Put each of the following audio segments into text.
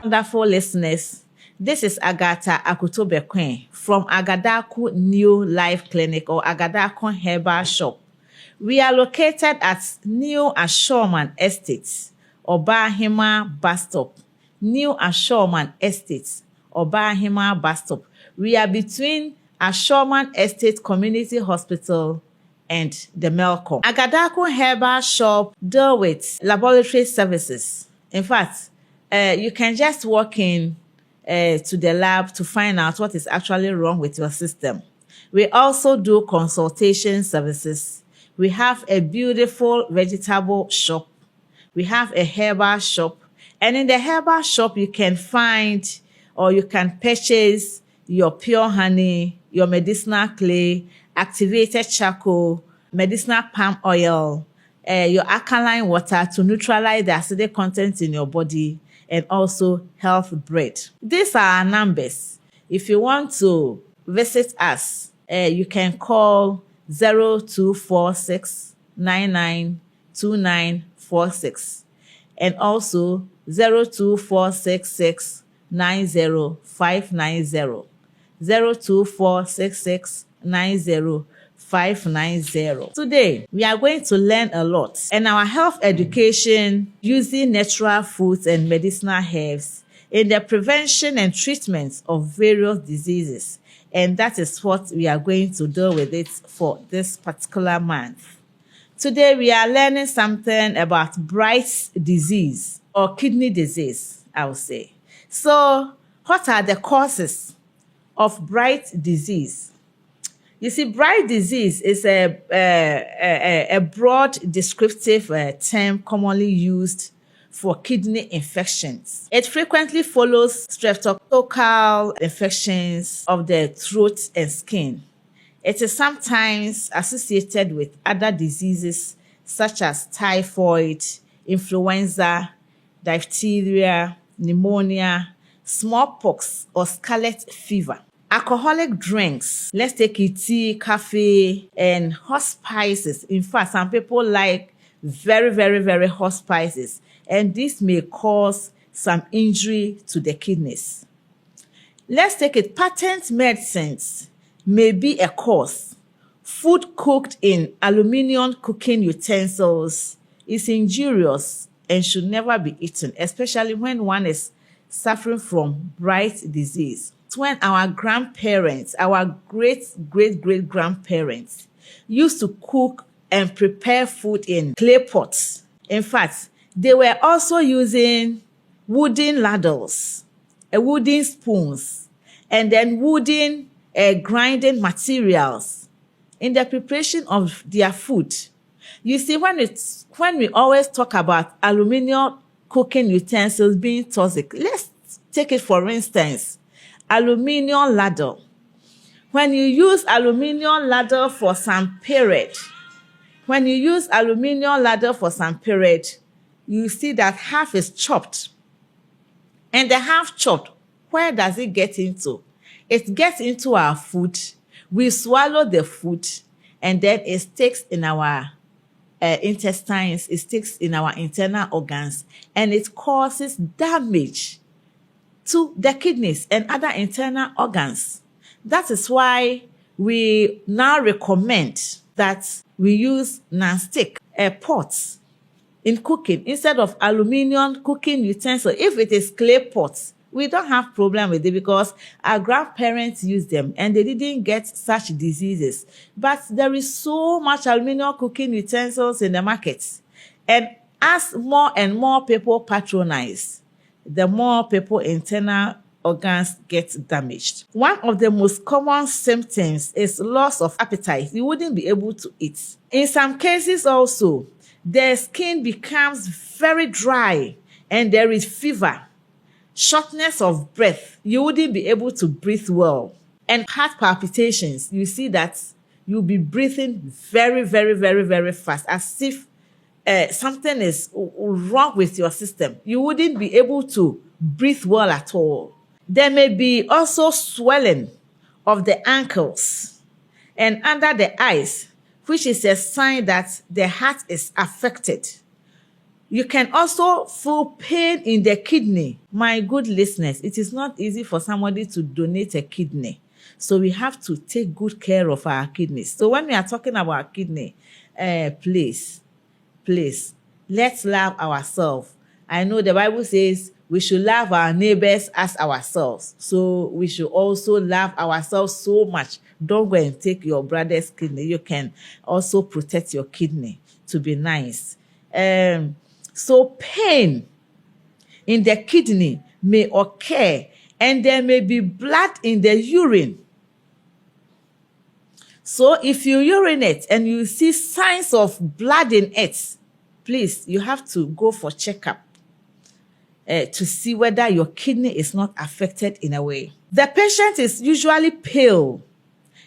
Wonderful listeners, this is Agatha Akutobekwen from Agadaku New Life Clinic or Agadaku Herbal Shop. We are located at New Ashoreman Estates, Obahima Bus Stop. New Ashoreman Estates, Obahima Bus Stop. We are between Ashoreman Estate Community Hospital and the Melcom. Agadaku Herbal Shop deal with laboratory services. In fact, you can just walk in to the lab to find out what is actually wrong with your system. We also do consultation services. We have a beautiful vegetable shop. We have a herbal shop. And in the herbal shop, you can find or you can purchase your pure honey, your medicinal clay, activated charcoal, medicinal palm oil, your alkaline water to neutralize the acidic content in your body, and also health bread. These are our numbers. If you want to visit us, you can call 0246 992946 and also 02466 90590. 02466 90590. Today, we are going to learn a lot in our health education using natural foods and medicinal herbs in the prevention and treatment of various diseases. And that is what we are going to deal with it for this particular month. Today, we are learning something about Bright's disease or kidney disease, I would say. So, what are the causes of Bright's disease? You see, Bright disease is a broad descriptive term commonly used for kidney infections. It frequently follows streptococcal infections of the throat and skin. It is sometimes associated with other diseases such as typhoid, influenza, diphtheria, pneumonia, smallpox, or scarlet fever. Alcoholic drinks, let's take it tea, coffee, and hot spices. In fact, some people like very hot spices, and this may cause some injury to the kidneys. Let's take it, patent medicines may be a cause. Food cooked in aluminum cooking utensils is injurious and should never be eaten, especially when one is suffering from Bright disease. When our grandparents, our great-great-great-grandparents used to cook and prepare food in clay pots. In fact, they were also using wooden ladles, wooden spoons, and then wooden grinding materials in the preparation of their food. You see, when we always talk about aluminum cooking utensils being toxic, let's take it for instance. Aluminium ladle. When you use aluminium ladle for some period, you see that half is chopped. And the half chopped, where does it get into? It gets into our food. We swallow the food, and then it sticks in our intestines, it sticks in our internal organs, and it causes damage to the kidneys and other internal organs. That is why we now recommend that we use non-stick pots in cooking instead of aluminum cooking utensils. If it is clay pots, we don't have problem with it because our grandparents used them and they didn't get such diseases. But there is so much aluminum cooking utensils in the market. And as more and more people patronize, the more people's internal organs get damaged. One of the most common symptoms is loss of appetite. You wouldn't be able to eat. In some cases also, the skin becomes very dry and there is fever, shortness of breath. You wouldn't be able to breathe well. And heart palpitations, you see that you'll be breathing very fast, as if something is wrong with your system. You wouldn't be able to breathe well at all. There may be also swelling of the ankles and under the eyes, which is a sign that the heart is affected. You can also feel pain in the kidney. My good listeners, it is not easy for somebody to donate a kidney. So we have to take good care of our kidneys. So when we are talking about kidney, please, let's love ourselves. I know the Bible says we should love our neighbors as ourselves. So we should also love ourselves so much. Don't go and take your brother's kidney. You can also protect your kidney to be nice. So pain in the kidney may occur, and there may be blood in the urine. So if you urinate and you see signs of blood in it, please, you have to go for checkup to see whether your kidney is not affected in a way. The patient is usually pale,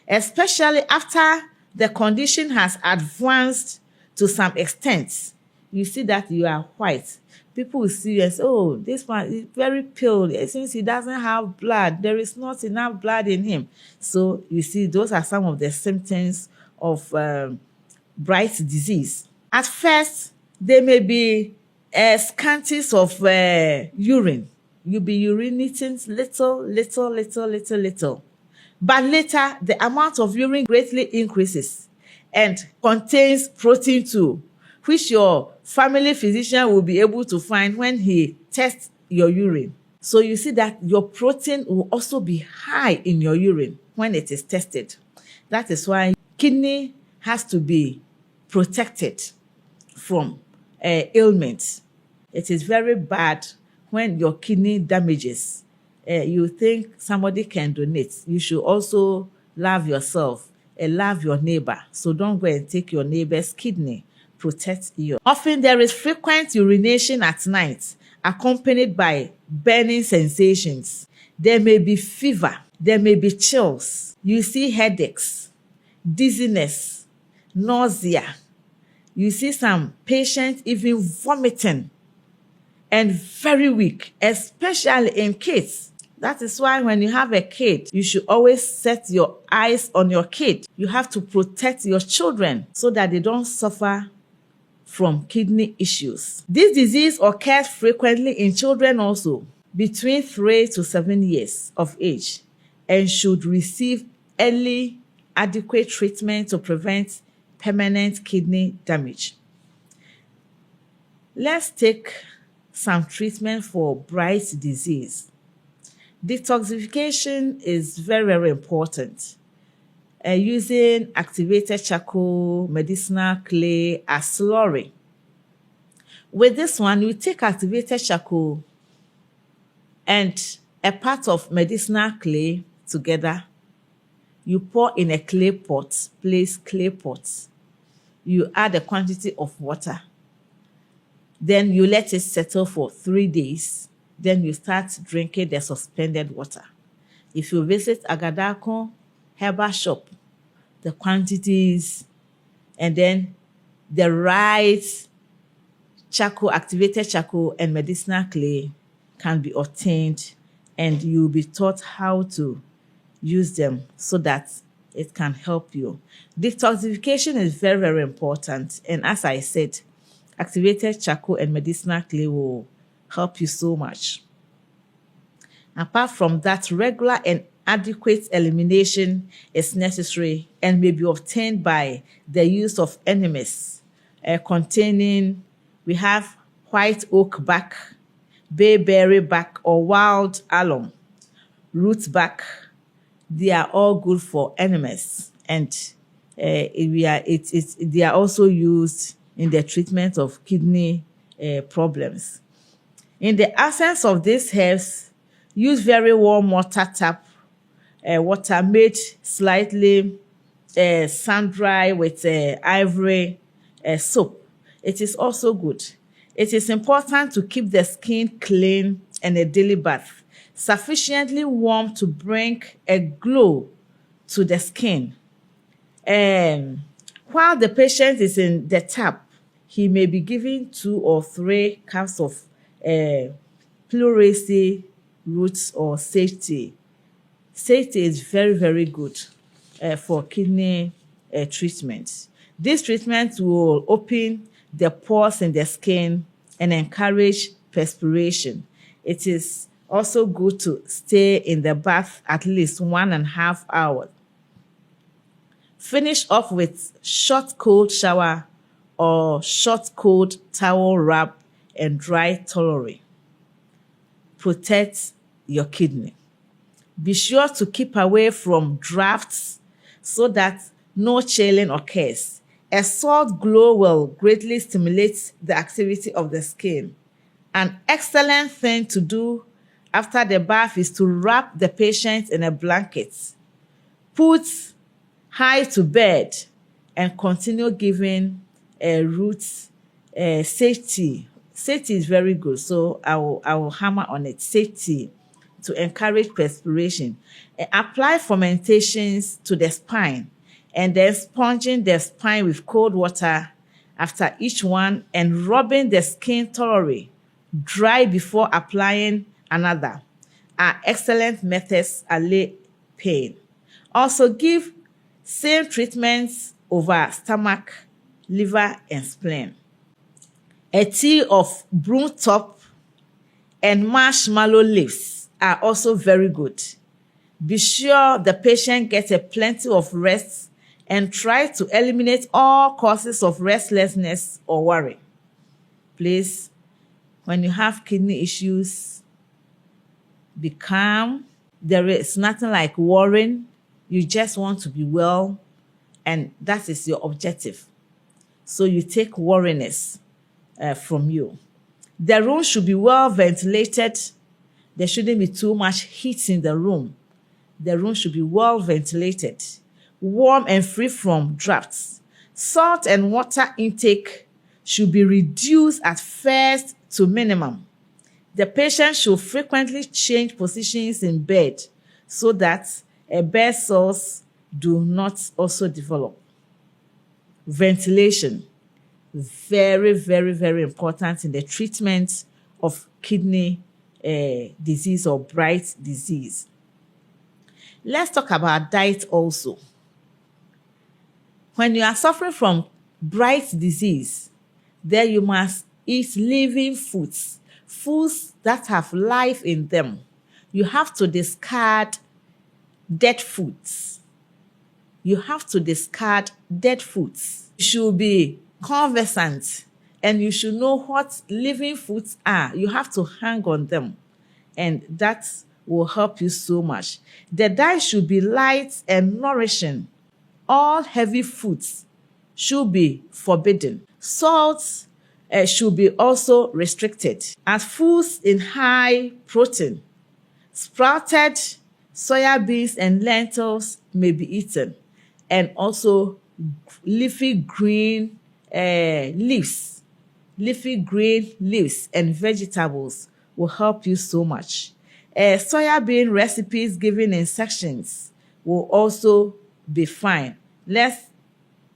especially after the condition has advanced to some extent. You see that you are white. People will see you and say, oh, this one is very pale. Since he doesn't have blood, there is not enough blood in him. So you see, those are some of the symptoms of Bright's disease. At first, there may be scanties of urine. You'll be urinating little. But later, the amount of urine greatly increases and contains protein too, which your family physician will be able to find when he tests your urine. So you see that your protein will also be high in your urine when it is tested. That is why kidney has to be protected from ailments. It is very bad when your kidney damages. You think somebody can donate. You should also love yourself and love your neighbor. So don't go and take your neighbor's kidney. Protect you. Often there is frequent urination at night, accompanied by burning sensations. There may be fever. There may be chills. You see headaches, dizziness, nausea. You see some patients even vomiting and very weak, especially in kids. That is why when you have a kid, you should always set your eyes on your kid. You have to protect your children so that they don't suffer from kidney issues. This disease occurs frequently in children also between 3 to 7 years of age and should receive early adequate treatment to prevent permanent kidney damage. Let's take some treatment for Bright's disease. Detoxification is very important. Using activated charcoal, medicinal clay as slurry. With this one, you take activated charcoal and a part of medicinal clay together. You pour in a clay pot, place clay pot. You add a quantity of water. Then you let it settle for 3 days. Then you start drinking the suspended water. If you visit Agadako herbal shop, the quantities and then the right charcoal, activated charcoal and medicinal clay can be obtained, and you'll be taught how to use them so that it can help you. Detoxification is very important, and as I said, activated charcoal and medicinal clay will help you so much. Apart from that, regular and adequate elimination is necessary and may be obtained by the use of enemas containing, we have white oak bark, bayberry bark or wild alum, root bark. They are all good for enemas, and they are also used in the treatment of kidney problems. In the absence of these herbs, use very warm water tap, water made slightly sun-dry with ivory soap. It is also good. It is important to keep the skin clean and a daily bath, sufficiently warm to bring a glow to the skin. While the patient is in the tap, he may be given 2 or 3 cups of pleurisy roots or sage tea. Sage tea is very good for kidney treatment. This treatment will open the pores in the skin and encourage perspiration. It is also good to stay in the bath at least 1.5 hours. Finish off with short cold shower or short cold towel wrap and dry thoroughly. Protect your kidney. Be sure to keep away from drafts so that no chilling occurs. A salt glow will greatly stimulate the activity of the skin. An excellent thing to do after the bath is to wrap the patient in a blanket. Put high to bed and continue giving roots safety. Safety is very good, so I will hammer on it. Safety to encourage perspiration. Apply fomentations to the spine and then sponging the spine with cold water after each one and rubbing the skin thoroughly. Dry before applying another are excellent methods to allay pain. Also give same treatments over stomach, liver, and spleen. A tea of broom top and marshmallow leaves are also very good. Be sure the patient gets a plenty of rest and try to eliminate all causes of restlessness or worry. Please, when you have kidney issues, be calm. There is nothing like worrying. You just want to be well, and that is your objective. So you take worriness from you. The room should be well ventilated. There shouldn't be too much heat in the room. The room should be well ventilated, warm and free from drafts. Salt and water intake should be reduced at first to minimum. The patient should frequently change positions in bed so that bed sores do not also develop. Ventilation, very, very, very important in the treatment of kidney disease or Bright disease. Let's talk about diet also. When you are suffering from Bright disease, then you must eat living foods, foods that have life in them. You have to discard dead foods. You have to discard dead foods. You should be conversant and you should know what living foods are. You have to hang on them, and that will help you so much. The diet should be light and nourishing. All heavy foods should be forbidden. Salt should be also restricted. As foods in high protein, sprouted soya beans and lentils may be eaten, and also leafy green leaves and vegetables will help you so much. Soya bean recipes given in sections will also be fine. Let's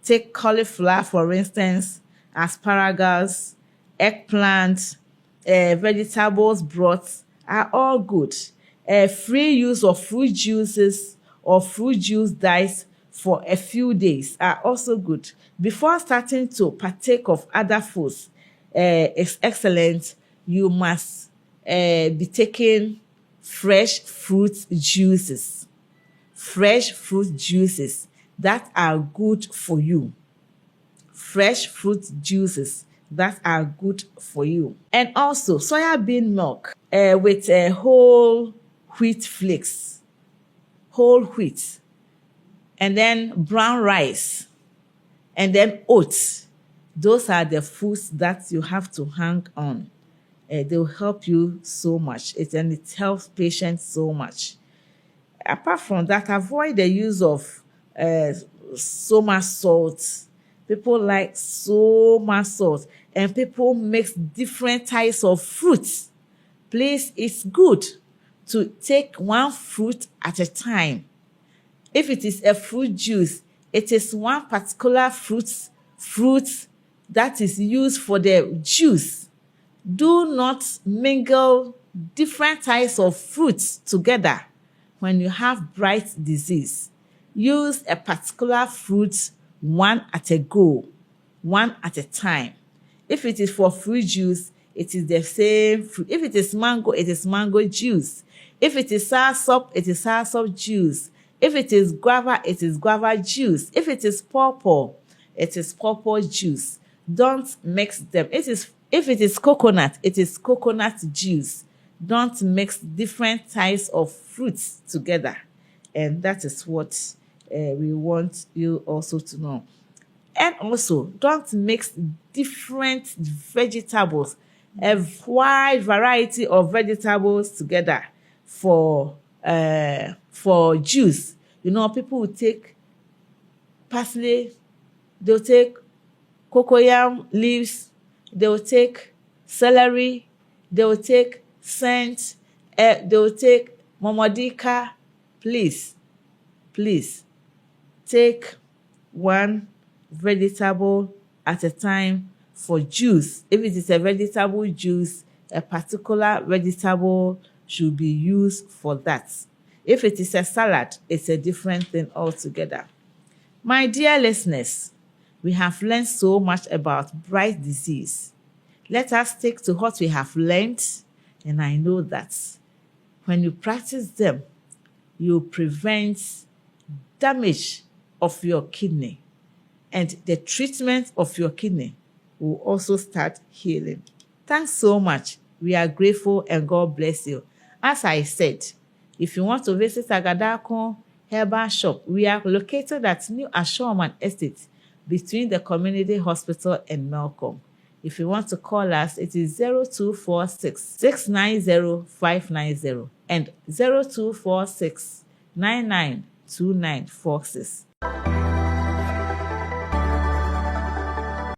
take cauliflower, for instance, asparagus, eggplant, vegetables broths are all good. Free use of fruit juices or fruit juice diets for a few days are also good. Before starting to partake of other foods is excellent, you must be taking fresh fruit juices. Fresh fruit juices that are good for you. Fresh fruit juices that are good for you. And also soya bean milk with whole wheat flakes, whole wheat, and then brown rice, and then oats. Those are the foods that you have to hang on. They will help you so much, and it helps patients so much. Apart from that, avoid the use of so much salt. People like so much salt, and people mix different types of fruits. Please, it's good to take one fruit at a time. If it is a fruit juice, it is one particular fruit that is used for the juice. Do not mingle different types of fruits together when you have Bright disease. Use a particular fruit one at a go, one at a time. If it is for fruit juice, it is the same fruit. If it is mango, it is mango juice. If it is soursop, it is soursop juice. If it is guava, it is guava juice. If it is pawpaw, it is pawpaw juice. Don't mix them. If it is coconut, it is coconut juice. Don't mix different types of fruits together. And that is what we want you also to know. And also, don't mix different vegetables, a wide variety of vegetables together for juice. You know, people will take parsley, they'll take cocoyam leaves, they'll take celery, they'll take scent, they'll take momodika. Please take one vegetable at a time for juice. If it is a vegetable juice, a particular vegetable should be used for that. If it is a salad, it's a different thing altogether. My dear listeners, we have learned so much about bright disease. Let us stick to what we have learned, and I know that when you practice them, you prevent damage of your kidney, and the treatment of your kidney will also start healing. Thanks so much. We are grateful and God bless you. As I said, if you want to visit Agadakon Herbal Shop, we are located at New Ashoman Estate between the Community Hospital and Melcom. If you want to call us, it is 0246 690 590 and 0246 992946.